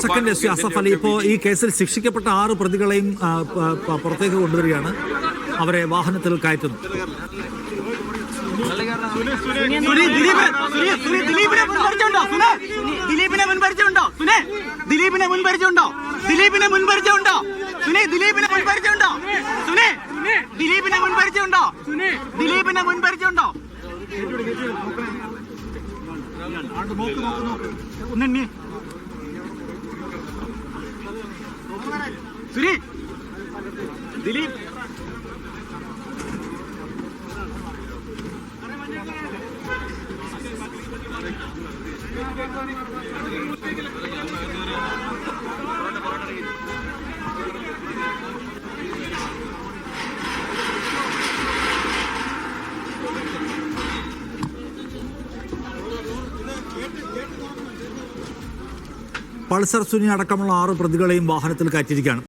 Second Asaf Ali, ഇപ്പോൾ ഈ കേസിൽ ശിക്ഷിക്കപ്പെട്ട 6 പ്രതികളെയും പുറത്തേക്ക് കൊണ്ടുവരികയാണ്, അവരെ വാഹനത്തിൽ കയറ്റുന്നു. ദിലീപിനെ മുൻപരിചയമുണ്ടോ? ദിലീപിനെ മുൻപരിചയമുണ്ടോ? ദിലീപിനെ മുൻപരിചയമുണ്ടോ? ദിലീപിനെ മുൻപരിചയമുണ്ടോ? ദിലീപിനെ മുൻപരിചയമുണ്ടോ? ദിലീപിനെ മുൻപരിചയമുണ്ടോ? ഒന്നെ സുനി ദിലീപ് പൾസർ സുനി അടക്കമുള്ള 6 പ്രതികളെയും വാഹനത്തിൽ കയറ്റിയിരിക്കുകയാണ്.